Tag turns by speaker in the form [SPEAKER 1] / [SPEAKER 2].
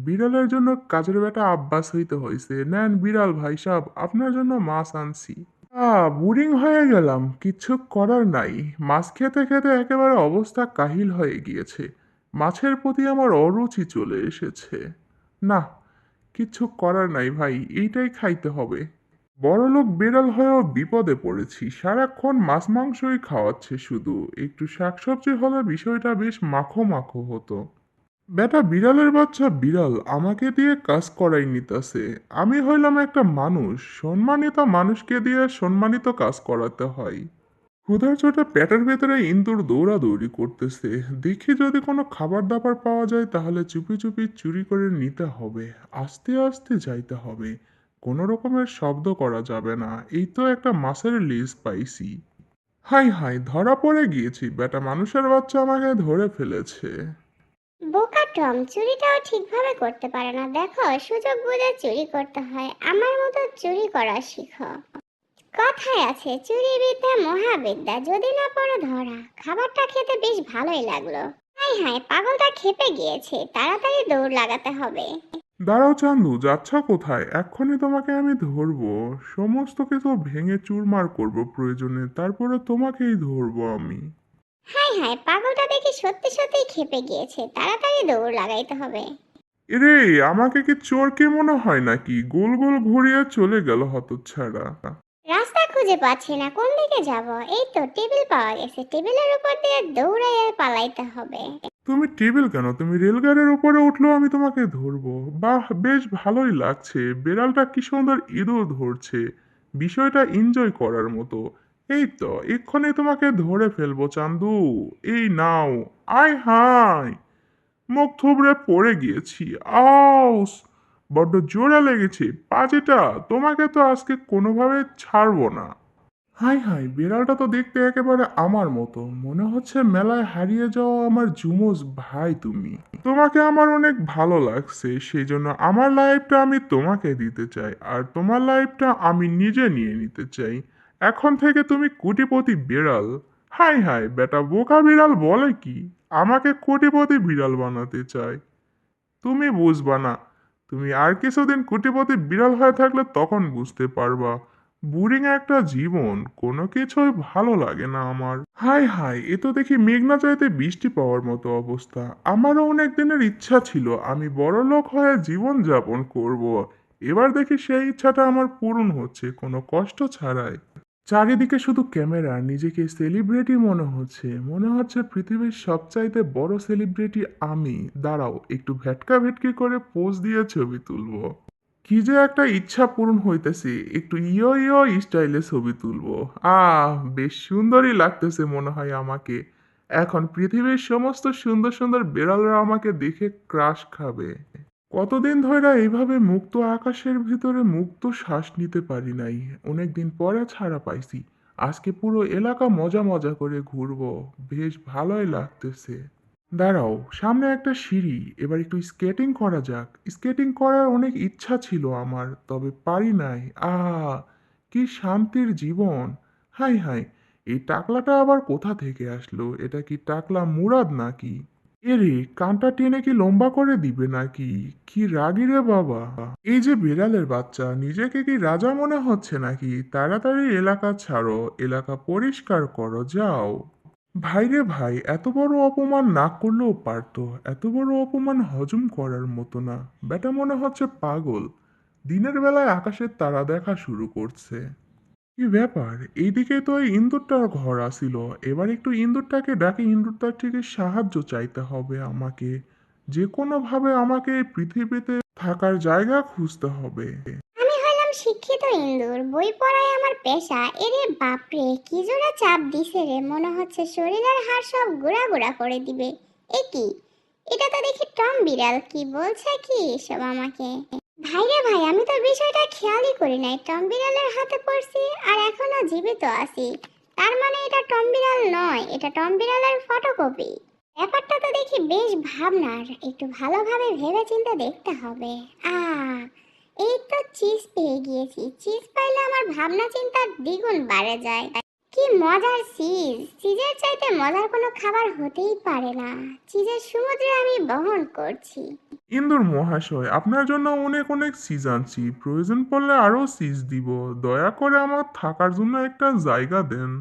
[SPEAKER 1] বিড়ালের জন্য কাজের বেটা আব্বাস হইতে হইছে। নেন বিড়াল ভাই সাব, আপনার জন্য মাছ আনছি। বোরিং হয়ে গেলাম, কিচ্ছু করার নাই। মাছ খেতে খেতে একেবারে অবস্থা কাহিল হয়ে গিয়েছে। মাছের প্রতি আমার অরুচি চলে এসেছে। না, কিচ্ছু করার নাই ভাই, এইটাই খাইতে হবে। বড়লোক বিড়াল হয়েও বিপদে পড়েছি, সারাক্ষণ মাছ মাংসই খাওয়াচ্ছে শুধু। একটু শাকসবজি হলে বিষয়টা বেশ মাখো মাখো হতো। বেটা বিড়ালের বাচ্চা বিড়াল আমাকে দিয়ে কাজ করাই নিতাছে। আমি হইলাম একটা মানুষ, সম্মানিত মানুষকে দিয়ে সম্মানিত কাজ করাতে হয়। ক্ষুধার চোটে পেটের ভেতরে ইন্দুর দৌড়াদৌড়ি করতেছে। দেখি যদি কোনো খাবার দাবার পাওয়া যায় তাহলে চুপি চুপি চুরি করে নিতে হবে। আস্তে আস্তে যাইতে হবে, কোনো রকমের শব্দ করা যাবে না। এই তো একটা মাছের লেজ পাইছি। হাই হাই, ধরা পড়ে গিয়েছি, বেটা মানুষের বাচ্চা আমাকে ধরে ফেলেছে।
[SPEAKER 2] বোকা টম চুরিটাও ঠিকভাবে করতে পারে না। দেখো, সুযোগ বুঝে চুরি করতে হয়। আমার মতো চুরি করা শিখো। কথায় আছে, চুরি বিদ্যা মহাবিদ্যা, যদি না পড়ো ধরা। খাবারটা খেতে বেশ ভালোই লাগলো। হাই হাই, পাগলটা ক্ষেপে গিয়েছে, তাড়াতাড়ি দৌড় লাগাতে হবে।
[SPEAKER 1] দাঁড়াও চান্দু, যাচ্ছ কোথায়? এক্ষুনি তোমাকে আমি ধরবো। সমস্ত কিছু ভেঙে চুরমার করব প্রয়োজনে, তারপরে তোমাকেই ধরবো আমি।
[SPEAKER 2] হাই হাই, পাগলটা দেখি সত্যি সত্যি ক্ষেপে গিয়েছে, তাড়াতাড়ি দৌড় লাগাইতে হবে।
[SPEAKER 1] এরে, আমাকে কি চোর কে মনে হয় নাকি? গোল গোল ঘুরিয়ে চলে গেল হতচ্ছাড়া।
[SPEAKER 2] রাস্তা খুঁজে পাচ্ছি না, কোন দিকে যাব? এই তো টেবিল পাওয়া গেছে, টেবিলের উপর দিয়ে দৌড়াইয়া পালাইতে হবে।
[SPEAKER 1] তুমি টেবিল কেন, তুমি রেলগাড়ির উপরে উঠলেও আমি তোমাকে ধরবো। বাহ, বেশ ভালোই লাগছে। বিড়ালটা কি সুন্দর ইঁদুর ধরছে, বিষয়টা এনজয় করার মতো। এই তো এক্ষুনি তোমাকে ধরে ফেলবো চান্দু। এই নাও। আয় হায়, মুখ থুবড়ে পড়ে গিয়েছি। আউস, বড্ড জোরে লেগেছে পাজেটা। তোমাকে তো আজকে কোনোভাবে ছাড়বো না। হাই হাই, বিড়ালটা তো দেখতে একেবারে আমার মতো। মনে হচ্ছে মেলায় হারিয়ে যাওয়া আমার জুমুস ভাই তুমি। তোমাকে আমার অনেক ভালো লাগছে, সেই জন্য আমার লাইফটা আমি তোমাকে দিতে চাই, আর তোমার লাইফটা আমি নিজে নিয়ে নিতে চাই। এখন থেকে তুমি কোটিপতি বিড়াল। হাই হাই, বেটা বোকা বিড়াল বলে কি আমাকে কোটিপতি বিড়াল বানাতে চায়। তুমি বুঝবা না। তুমি আর কিছুদিন কোটিপতি বিড়াল হয়ে থাকলে তখন বুঝতে পারবা। বোরিং একটা জীবন, কোনো কিছুই ভালো লাগে না আমার। হাই হাই, এ তো দেখি মেঘনা চাইতে বৃষ্টি পাওয়ার মতো অবস্থা। আমারও অনেক দিনের ইচ্ছা ছিল আমি বড়লোক হয়ে জীবন যাপন করব। এবার দেখি সেই ইচ্ছাটা আমার পূরণ হচ্ছে কোনো কষ্ট ছাড়াই। চারিদিকে শুধু ক্যামেরা, নিজেকে সেলিব্রিটি মনে হচ্ছে। মনে হচ্ছে পৃথিবীর সবচাইতে বড় সেলিব্রিটি আমি। দাঁড়াও, একটু ভেটকা ভেটকি করে পোজ দিয়ে ছবি তুলবো। কি যে একটা ইচ্ছা পূরণ হইতেছে, একটু ইয়ো ইয়ো স্টাইলে ছবি তুলবো। বেশ সুন্দরই লাগতেছে মনে হয় আমাকে। এখন পৃথিবীর সমস্ত সুন্দর সুন্দর বিড়ালরা আমাকে দেখে ক্রাশ খাবে। কতদিন ধরে এইভাবে মুক্ত আকাশের ভিতরে মুক্ত শ্বাস নিতে পারি নাই। অনেকদিন পরে ছাড়া পাইছি। আজকে পুরো এলাকা মজা মজা করে ঘুরবো। বেশ ভালোই লাগতেছে। দাঁড়াও, সামনে একটা সিঁড়ি, এবার একটু স্কেটিং করা যাক। স্কেটিং করার অনেক ইচ্ছা ছিল আমার, তবে পারি নাই। কি শান্তির জীবন। হাই হাই, এই টাকলাটা আবার কোথা থেকে আসলো? এটা কি টাকলা মুরাদ নাকি? এরে, কানটা টেনে কি লম্বা করে দিবে নাকি? কি রাগী রে বাবা। এই যে বিড়ালের বাচ্চা, নিজেকে কি রাজা মনে হচ্ছে নাকি? তাড়াতাড়ি এলাকা ছাড়ো, এলাকা পরিষ্কার করো, যাও। ভাইরে ভাই, এত বড় অপমান না করলেও পারতো। এত বড় অপমান হজম করার মতো না। বেটা মনে হচ্ছে পাগল। দিনের বেলায় আকাশের তারা দেখা শুরু করছে। কি ব্যাপার, এইদিকে তো এই ইন্দুরটার ঘর আসিল। এবার একটু ইন্দুরটাকে ডাকে, ইন্দুরটার থেকে সাহায্য চাইতে হবে আমাকে। যে কোনোভাবে আমাকে এই পৃথিবীতে থাকার জায়গা খুঁজতে হবে।
[SPEAKER 2] আমি হলাম শিক্ষিত ইন্দুর, বই পড়াই আমার পেশা। এরে বাপরে, কি জোরে চাপ দিছে রে, মনে হচ্ছে শরীরের হাড় সব গুড়া গুড়া করে দিবে। এ কি, এটা তো দেখি টম বিড়াল। কি বলছে কি সব আমাকে? ভাইরে ভাই, আমি তো বিষয়টা খেয়ালই করি নাই। টম বিড়ালের হাতে পড়ছি আর এখনো জীবিত আছি। তার মানে এটা টম বিড়াল নয়, এটা টম বিড়ালের ফটোকপি। ব্যাপারটা তো দেখি বেশ ভাবনার, একটু ভালোভাবে ভেবে চিন্তে দেখতে হবে। আ এই তো চিজ পেয়ে গিয়েছি। চিজ পাইলে আমার ভাবনা চিন্তা দ্বিগুণ বাড়ে যায়। কি মজার চিজ! চিজের চাইতে মজার কোনো খাবার হতেই পারে না। চিজের সমুদ্রে আমি বহন করছি।
[SPEAKER 1] ইন্দুর মহাশয়, আপনার জন্য অনেক অনেক চিজ আনছি, প্রয়োজন পড়লে আরও চিজ দিব। দয়া করে আমার থাকার জন্য একটা জায়গা দেন।